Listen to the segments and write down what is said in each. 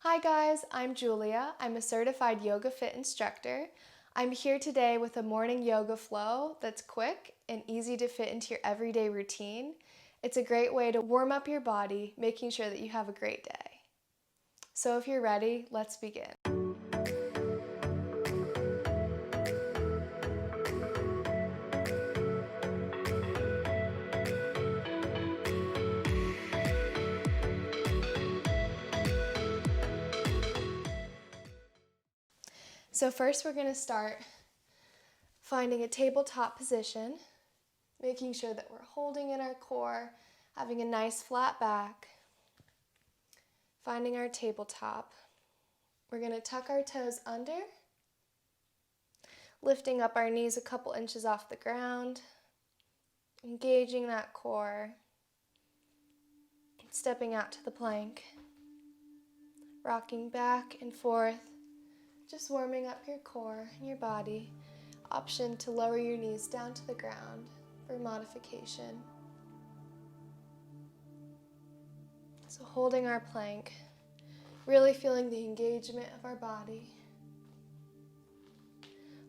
Hi guys, I'm Julia. I'm a certified yoga fit instructor. I'm here today with a morning yoga flow that's quick and easy to fit into your everyday routine. It's a great way to warm up your body, making sure that you have a great day. So if you're ready, let's begin. So first we're going to start finding a tabletop position, making sure that we're holding in our core, having a nice flat back, finding our tabletop. We're going to tuck our toes under, lifting up our knees a couple inches off the ground, engaging that core, stepping out to the plank, rocking back and forth, just warming up your core and your body. Option to lower your knees down to the ground for modification. So holding our plank, really feeling the engagement of our body.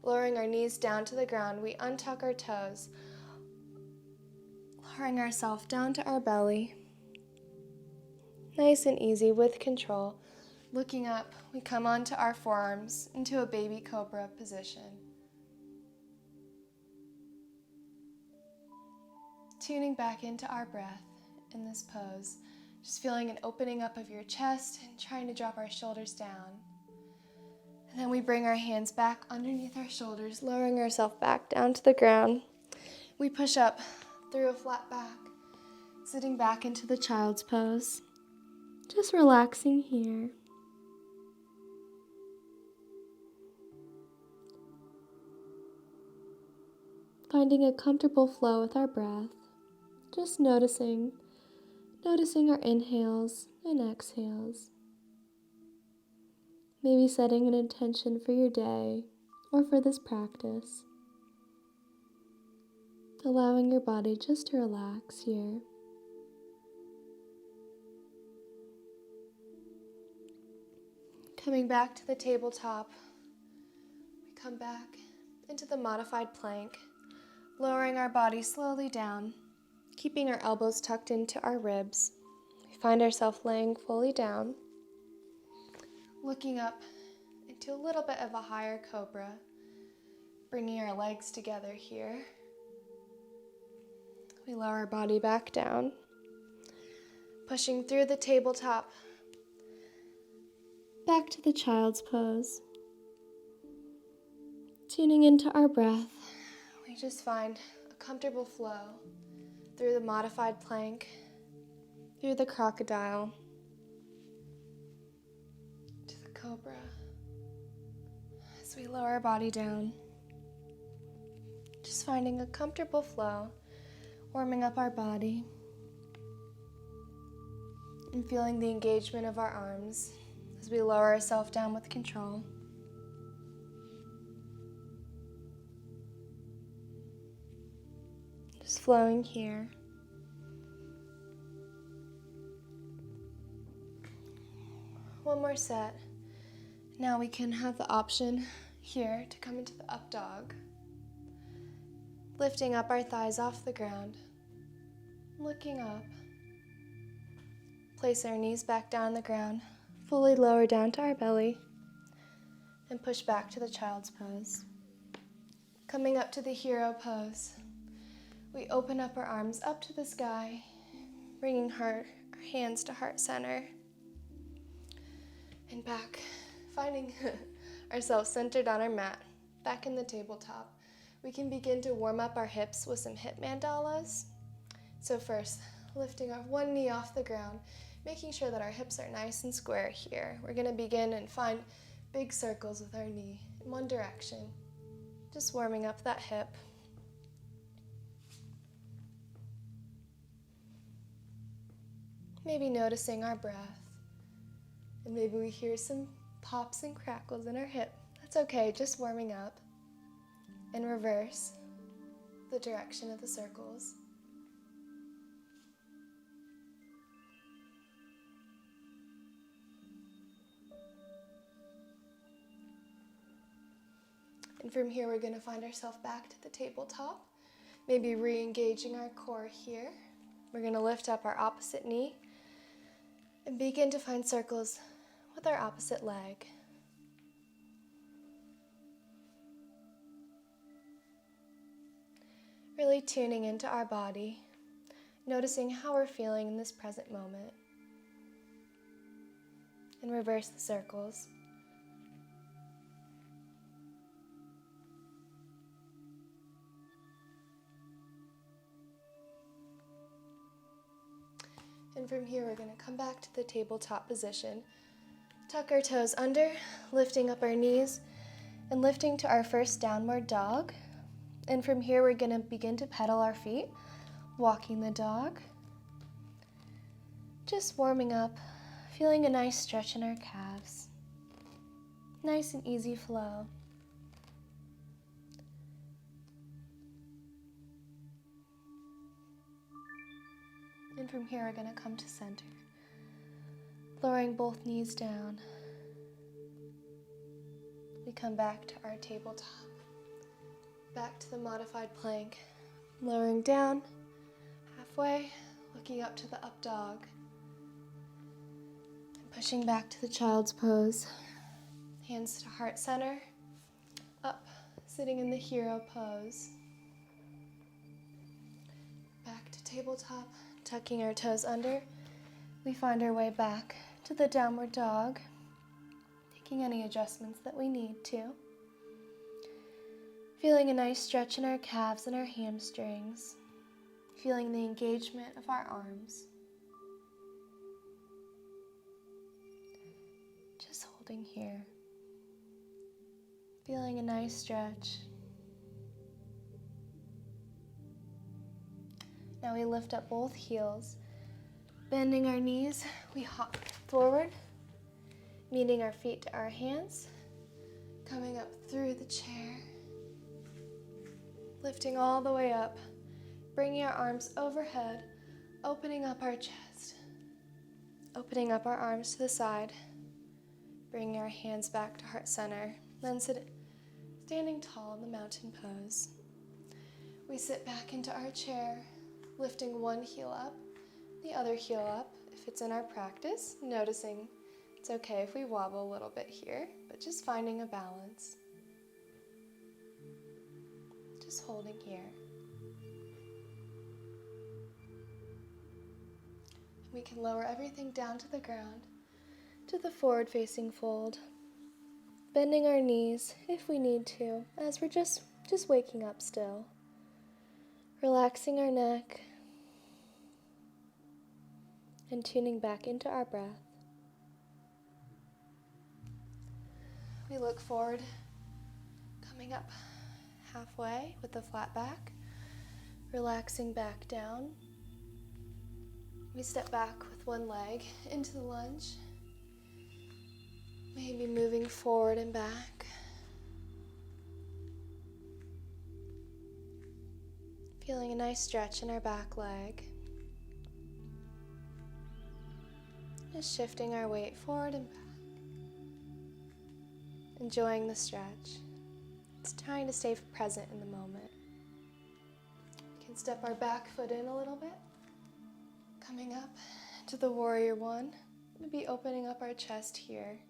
Lowering our knees down to the ground, we untuck our toes, lowering ourselves down to our belly. Nice and easy with control. Looking up, we come onto our forearms into a baby cobra position. Tuning back into our breath in this pose. Just feeling an opening up of your chest and trying to drop our shoulders down. And then we bring our hands back underneath our shoulders, lowering ourselves back down to the ground. We push up through a flat back, sitting back into the child's pose. Just relaxing here. Finding a comfortable flow with our breath. Just noticing our inhales and exhales. Maybe setting an intention for your day or for this practice. Allowing your body just to relax here. Coming back to the tabletop, we come back into the modified plank, lowering our body slowly down, keeping our elbows tucked into our ribs. We find ourselves laying fully down, looking up into a little bit of a higher cobra, bringing our legs together here. We lower our body back down, pushing through the tabletop, back to the child's pose. Tuning into our breath, we just find a comfortable flow through the modified plank, through the crocodile, to the cobra. As we lower our body down, just finding a comfortable flow, warming up our body, and feeling the engagement of our arms as we lower ourselves down with control. Just flowing here. One more set. Now we can have the option here to come into the up dog. Lifting up our thighs off the ground. Looking up. Place our knees back down on the ground. Fully lower down to our belly. And push back to the child's pose. Coming up to the hero pose. We open up our arms up to the sky, bringing our hands to heart center. And back, finding ourselves centered on our mat, back in the tabletop. We can begin to warm up our hips with some hip mandalas. So first, lifting our one knee off the ground, making sure that our hips are nice and square here. We're going to begin and find big circles with our knee in one direction, just warming up that hip. Maybe noticing our breath. And maybe we hear some pops and crackles in our hip. That's okay, just warming up. And reverse the direction of the circles. And from here, we're going to find ourselves back to the tabletop, maybe re-engaging our core here. We're going to lift up our opposite knee and begin to find circles with our opposite leg. Really tuning into our body, noticing how we're feeling in this present moment. And reverse the circles. And from here, we're going to come back to the tabletop position. Tuck our toes under, lifting up our knees, and lifting to our first downward dog. And from here, we're going to begin to pedal our feet, walking the dog. Just warming up, feeling a nice stretch in our calves. Nice and easy flow. And from here, we're going to come to center, lowering both knees down. We come back to our tabletop, back to the modified plank, lowering down, halfway, looking up to the up dog, and pushing back to the child's pose. Hands to heart center, up, sitting in the hero pose. Back to tabletop, tucking our toes under. We find our way back to the downward dog, making any adjustments that we need to. Feeling a nice stretch in our calves and our hamstrings. Feeling the engagement of our arms. Just holding here. Feeling a nice stretch. Now we lift up both heels. Bending our knees, we hop forward, meeting our feet to our hands. Coming up through the chair. Lifting all the way up, bringing our arms overhead, opening up our chest, opening up our arms to the side, bringing our hands back to heart center, then standing tall in the mountain pose. We sit back into our chair, lifting one heel up, the other heel up, if it's in our practice, noticing it's okay if we wobble a little bit here, but just finding a balance. Just holding here. We can lower everything down to the ground, to the forward-facing fold, bending our knees if we need to, as we're just waking up still. Relaxing our neck and tuning back into our breath. We look forward, coming up halfway with the flat back, relaxing back down. We step back with one leg into the lunge, maybe moving forward and back. Feeling a nice stretch in our back leg. Just shifting our weight forward and back. Enjoying the stretch. It's trying to stay present in the moment. We can step our back foot in a little bit. Coming up to the warrior one. Maybe opening up our chest here.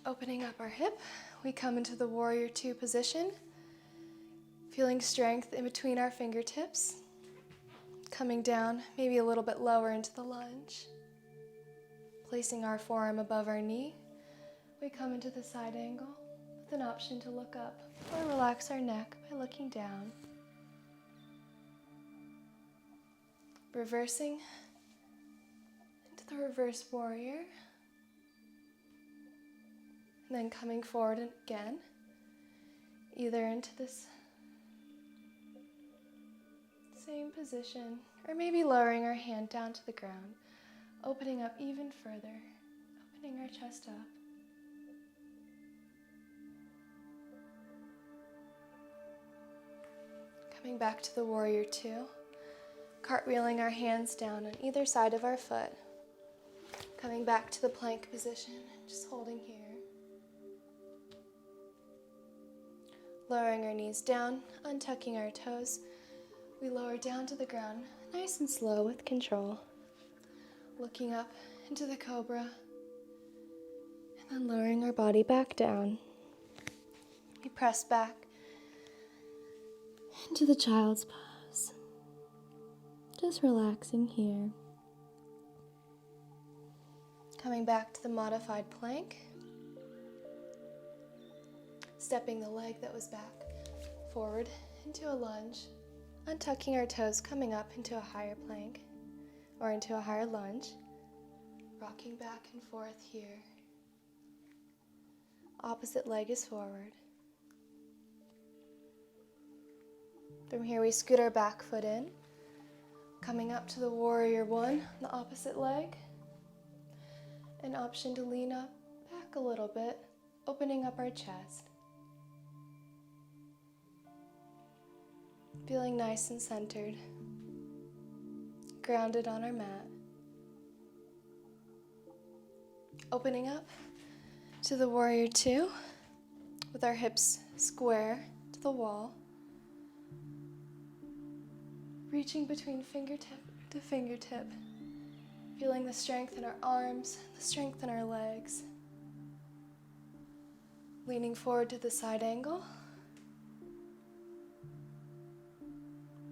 Opening up our hip. We come into the warrior two position. Feeling strength in between our fingertips. Coming down, maybe a little bit lower into the lunge. Placing our forearm above our knee. We come into the side angle with an option to look up or relax our neck by looking down. Reversing into the reverse warrior. And then coming forward again, either into this same position, or maybe lowering our hand down to the ground, opening up even further, opening our chest up. Coming back to the warrior two, cartwheeling our hands down on either side of our foot, coming back to the plank position, just holding here. Lowering our knees down, untucking our toes, we lower down to the ground, nice and slow with control. Looking up into the cobra, and then lowering our body back down. We press back into the child's pose. Just relaxing here. Coming back to the modified plank. Stepping the leg that was back forward into a lunge. Untucking our toes, coming up into a higher plank or into a higher lunge. Rocking back and forth here. Opposite leg is forward. From here we scoot our back foot in. Coming up to the warrior one, the opposite leg. An option to lean up back a little bit, opening up our chest. Feeling nice and centered, grounded on our mat. Opening up to the warrior two with our hips square to the wall. Reaching between fingertip to fingertip, feeling the strength in our arms, the strength in our legs. Leaning forward to the side angle.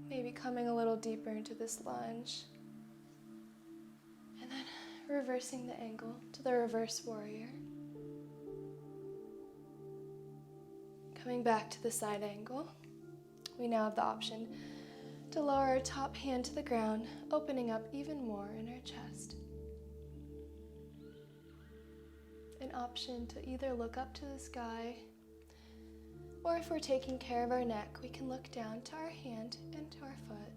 Maybe coming a little deeper into this lunge. And then reversing the angle to the reverse warrior. Coming back to the side angle. We now have the option to lower our top hand to the ground, opening up even more in our chest. An option to either look up to the sky, or if we're taking care of our neck, we can look down to our hand and to our foot.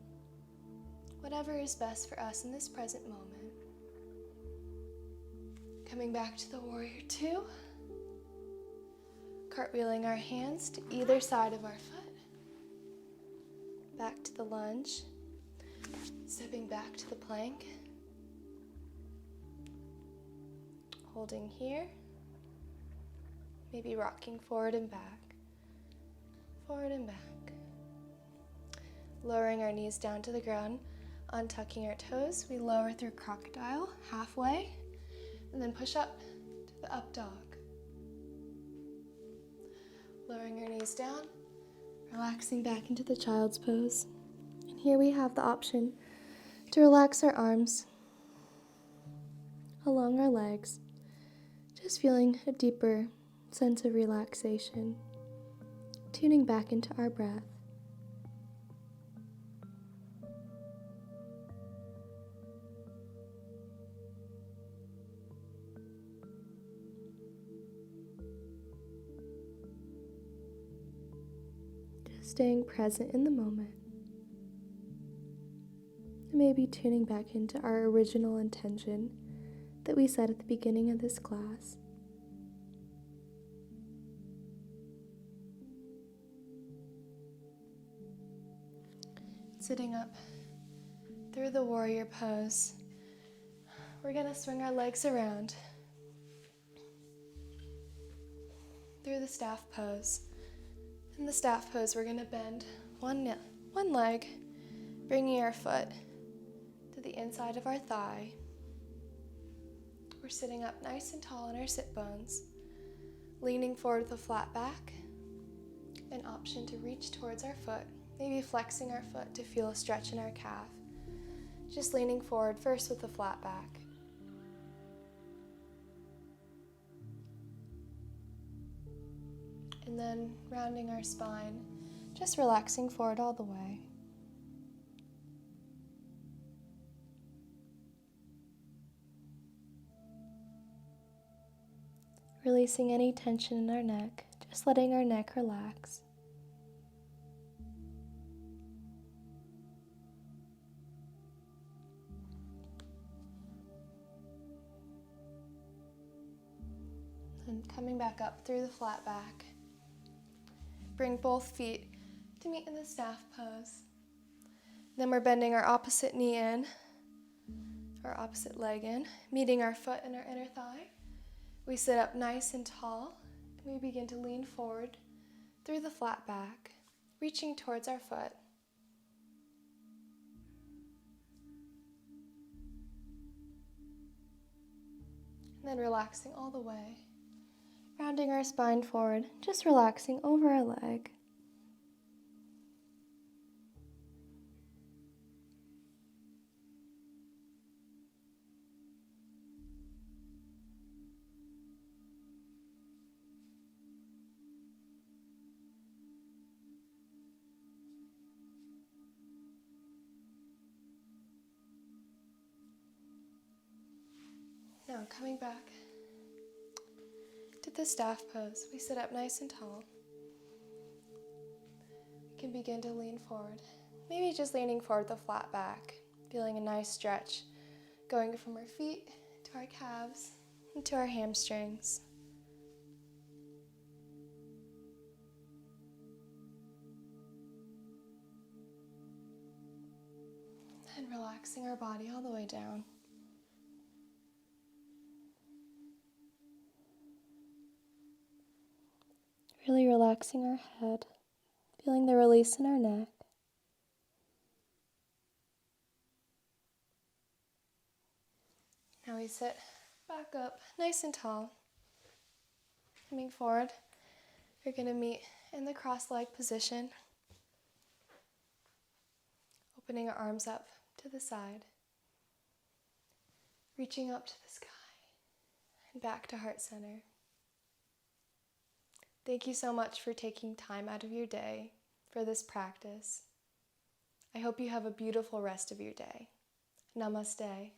Whatever is best for us in this present moment. Coming back to the warrior two. Cartwheeling our hands to either side of our foot. Back to the lunge. Stepping back to the plank. Holding here. Maybe rocking forward and back. Forward and back. Lowering our knees down to the ground, untucking our toes. We lower through crocodile halfway, and then push up to the up dog. Lowering our knees down, relaxing back into the child's pose. And here we have the option to relax our arms along our legs, just feeling a deeper sense of relaxation. Tuning back into our breath. Just staying present in the moment. And maybe tuning back into our original intention that we set at the beginning of this class. Sitting up through the warrior pose, we're going to swing our legs around through the staff pose. In the staff pose, we're going to bend one leg, bringing our foot to the inside of our thigh. We're sitting up nice and tall on our sit bones, leaning forward with a flat back, an option to reach towards our foot. Maybe flexing our foot to feel a stretch in our calf. Just leaning forward first with a flat back. And then rounding our spine, just relaxing forward all the way. Releasing any tension in our neck, just letting our neck relax. And coming back up through the flat back. Bring both feet to meet in the staff pose. Then we're bending our opposite knee in, our opposite leg in, meeting our foot and our inner thigh. We sit up nice and tall, and we begin to lean forward through the flat back, reaching towards our foot. And then relaxing all the way, rounding our spine forward, just relaxing over our leg. Now coming back to the staff pose, we sit up nice and tall. We can begin to lean forward, maybe just leaning forward the flat back, feeling a nice stretch going from our feet to our calves and to our hamstrings. And relaxing our body all the way down. Really relaxing our head, feeling the release in our neck. Now we sit back up, nice and tall. Coming forward, we're going to meet in the cross-leg position. Opening our arms up to the side. Reaching up to the sky and back to heart center. Thank you so much for taking time out of your day for this practice. I hope you have a beautiful rest of your day. Namaste.